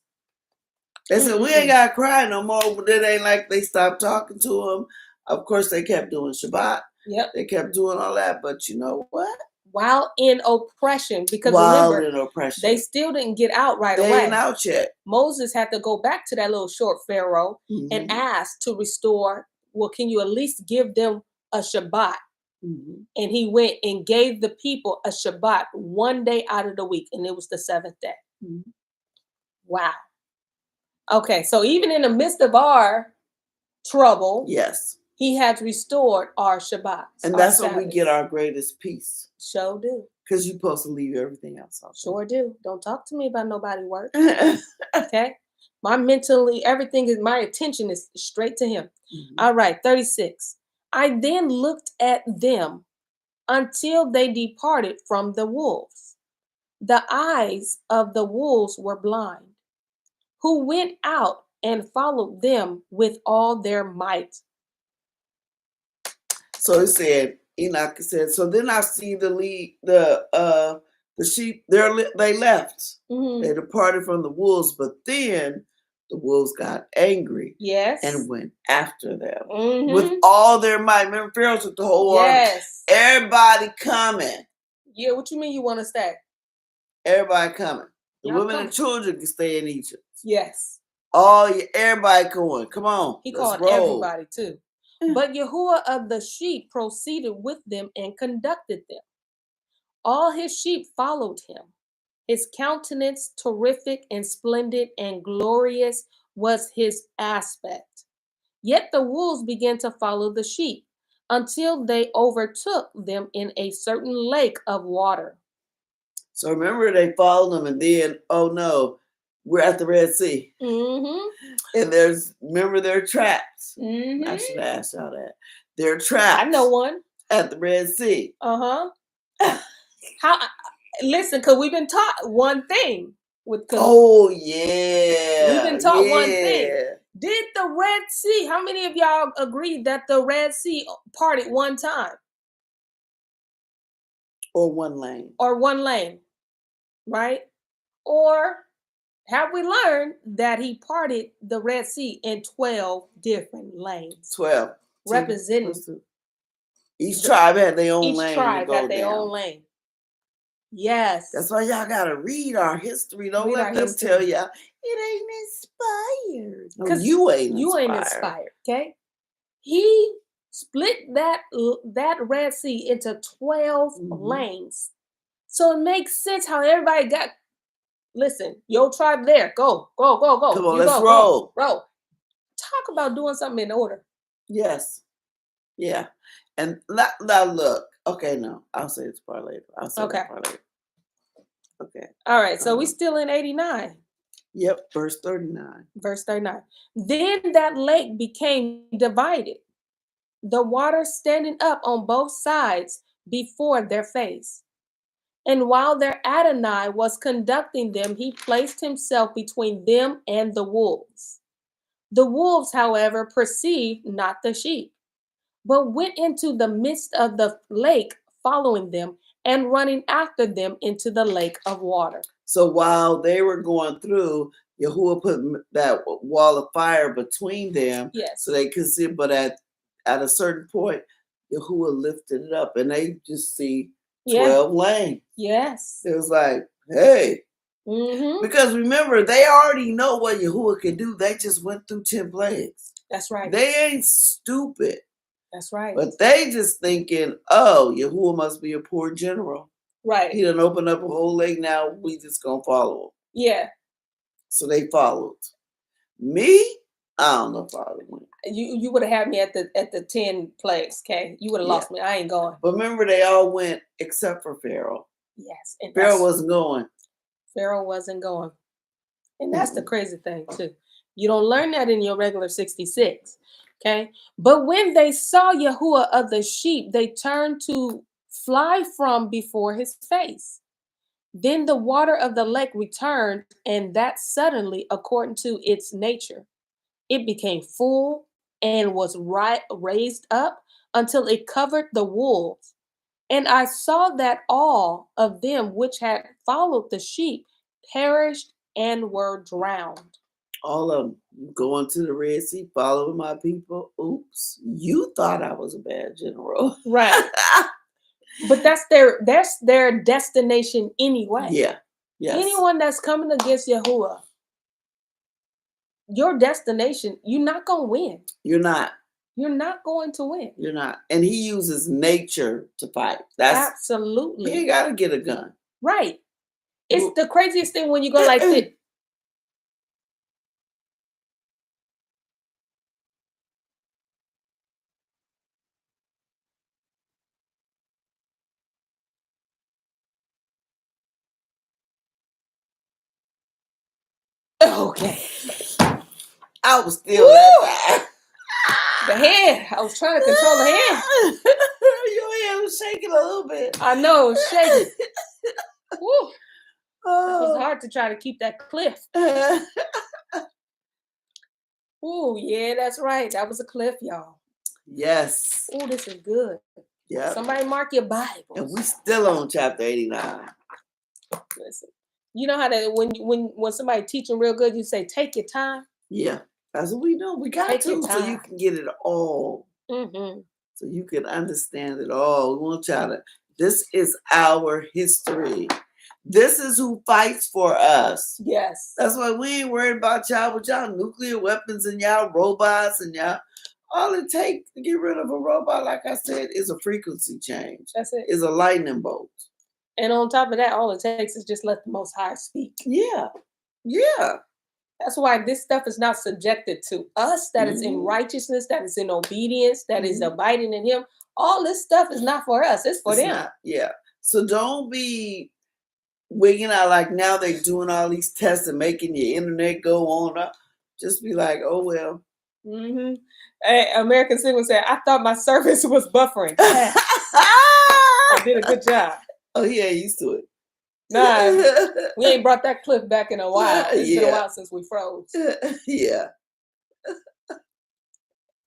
They said, we ain't got to cry no more, but it ain't like they stopped talking to him. Of course, they kept doing Shabbat. Yep. They kept doing all that, but you know what? While in oppression, because remember, they still didn't get out right away. They ain't out yet. Moses had to go back to that little short Pharaoh and ask to restore. Well, can you at least give them a Shabbat? And he went and gave the people a Shabbat one day out of the week, and it was the 7th day. Wow. Okay, so even in the midst of our trouble, yes, he has restored our Shabbat. And that's when we get our greatest peace. Sure do. Because you're supposed to leave everything else off. Sure do. Don't talk to me about nobody work. Okay? My attention is straight to him. All right, 36. I then looked at them until they departed from the wolves. The eyes of the wolves were blind, who went out and followed them with all their might. So it said, Enoch said, so then I see the sheep, they left. They departed from the wolves, but then the wolves got angry. Yes. And went after them with all their might. Remember, Pharaoh took the whole army. Everybody coming. Yeah, what you mean you want to stay? Everybody coming. The women and children can stay in Egypt. Yes. Everybody going. Come on. He called everybody too. But Yahuwah of the sheep proceeded with them and conducted them. All his sheep followed him. His countenance, terrific and splendid and glorious, was his aspect. Yet the wolves began to follow the sheep until they overtook them in a certain lake of water. So remember, they followed them, and then, oh no, we're at the Red Sea. And remember their traps. I should ask y'all that. They're trapped. I know one. At the Red Sea. Listen, because we've been taught one thing. Oh yeah. We've been taught one thing. Did the Red Sea, how many of y'all agreed that the Red Sea parted one time? Or one lane. Or one lane, right? Or have we learned that he parted the Red Sea in 12 different lanes? 12. Representing. Each tribe had their own lane. Each tribe had their own lane. Yes. That's why y'all got to read our history. Don't let them tell y'all it ain't inspired. Because you ain't inspired. Okay? He split that Red Sea into 12 lanes. So it makes sense how everybody got, listen, your tribe there, go. Come on, let's roll. Roll. Talk about doing something in order. Yes. Yeah. And now look. Okay, no. I'll say this part later. Okay. All right. So we still in 89. Yep. Verse 39. Then that lake became divided, the water standing up on both sides before their face. And while their Adonai was conducting them, he placed himself between them and the wolves. The wolves, however, perceived not the sheep, but went into the midst of the lake, following them and running after them into the lake of water. So while they were going through, Yahuwah put that wall of fire between them, yes, so they could see. But at a certain point, Yahuwah lifted it up, and they just see 12 lanes. Yes, it was like, hey, because remember, they already know what Yahuwah can do. They just went through 10 plagues. That's right. They ain't stupid. That's right. But they just thinking, oh, Yahuwah must be a poor general. Right. He done opened up a whole lake. Now we just gonna follow him. Yeah. So they followed. Me, I don't know if I would win. You would have had me at the 10 plagues, okay? You would have lost me. I ain't going. But remember, they all went except for Pharaoh. Yes. And Pharaoh wasn't going. Pharaoh wasn't going. And that's the crazy thing, too. You don't learn that in your regular 66. Okay. But when they saw Yahuwah of the sheep, they turned to fly from before his face. Then the water of the lake returned, and that suddenly, according to its nature, it became full and was raised up until it covered the wolves. And I saw that all of them which had followed the sheep perished and were drowned. All of them going to the Red Sea, following my people. Oops, you thought I was a bad general, right? But that's their destination anyway. Yeah. Yes. Anyone that's coming against Yahuwah, your destination, you're not gonna win. You're not. You're not going to win. You're not. And he uses nature to fight. That's absolutely. He ain't gotta get a gun. Right. It's the craziest thing when you go like this. Okay. I was still that bad. The hand. I was trying to control the hand. Your hand was shaking a little bit. I know, it was shaking. Woo. It was hard to try to keep that cliff. Oh, yeah, that's right. That was a cliff, y'all. Yes. Oh, this is good. Yeah. Somebody mark your Bible. And we still on chapter 89. Listen, you know how to when somebody teaching real good, you say, take your time. Yeah, that's what we do. We got to, so you can get it all. So you can understand it all. We want y'all to. This is our history. This is who fights for us. Yes. That's why we ain't worried about y'all with y'all nuclear weapons and y'all robots and y'all. All it takes to get rid of a robot, like I said, is a frequency change. That's it. Is a lightning bolt. And on top of that, all it takes is just let the Most High speak. Yeah. Yeah. That's why this stuff is not subjected to us, that is in righteousness, that is in obedience, that is abiding in him. All this stuff is not for us. It's for them. Not, yeah. So don't be wigging out like now they're doing all these tests and making your internet go on up. Just be like, oh, well. Hey, American Signal said, I thought my service was buffering. I did a good job. Oh, yeah, used to it. Nah, we ain't brought that clip back in a while. It's been a Yeah. while since we froze. Yeah.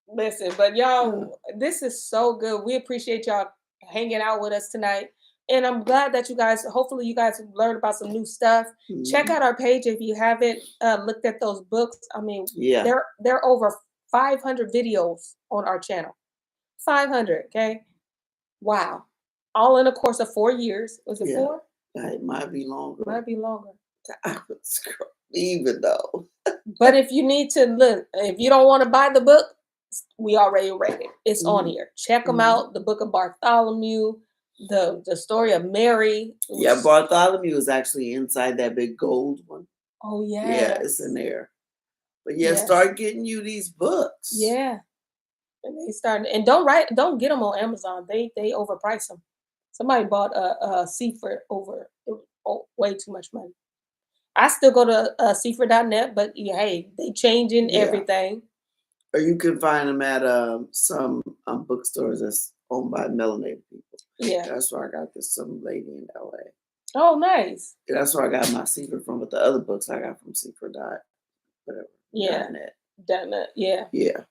Listen, but y'all, this is so good. We appreciate y'all hanging out with us tonight. And I'm glad that you guys, hopefully you guys learned about some new stuff. Check out our page if you haven't looked at those books. I mean, Yeah. there are over 500 videos on our channel. 500, okay? Wow. All in a course of 4 years. Was it 4? It might be longer. Might be longer. Even though. But if you need to look, if you don't want to buy the book, we already read it. It's on here. Check them out. The Book of Bartholomew, the story of Mary. Yeah, Bartholomew is actually inside that big gold one. Oh yeah. Yeah, it's in there. But yeah, start getting you these books. Yeah. And they starting, and don't get them on Amazon. They overprice them. Somebody bought a Seaford over way too much money. I still go to Seaford.net, but hey, they changing everything. Or you can find them at some bookstores that's owned by melanated people. Yeah. That's where I got this some lady in LA. Oh, nice. That's where I got my Seaford from, but the other books I got from Seaford. Whatever. Yeah. .net. Yeah. Yeah.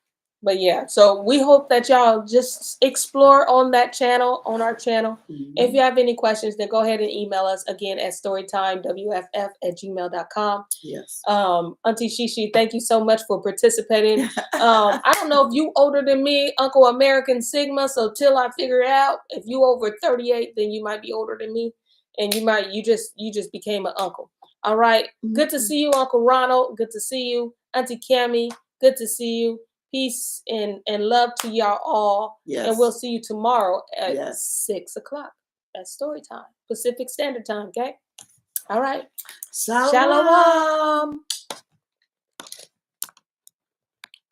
But yeah, so we hope that y'all just explore on that channel, on our channel. If you have any questions, then go ahead and email us again at storytimewff@gmail.com. Yes. Auntie Shishi, thank you so much for participating. I don't know if you older than me, Uncle American Sigma. So till I figure it out, if you over 38, then you might be older than me, and you just became an uncle. All right. Good to see you, Uncle Ronald. Good to see you, Auntie Cammy. Good to see you. Peace and love to y'all all. Yes. And we'll see you tomorrow at 6 o'clock at story time, Pacific Standard Time, okay? All right. Shalom.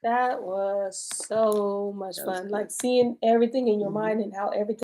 That was so much fun. Like seeing everything in your mind and how everything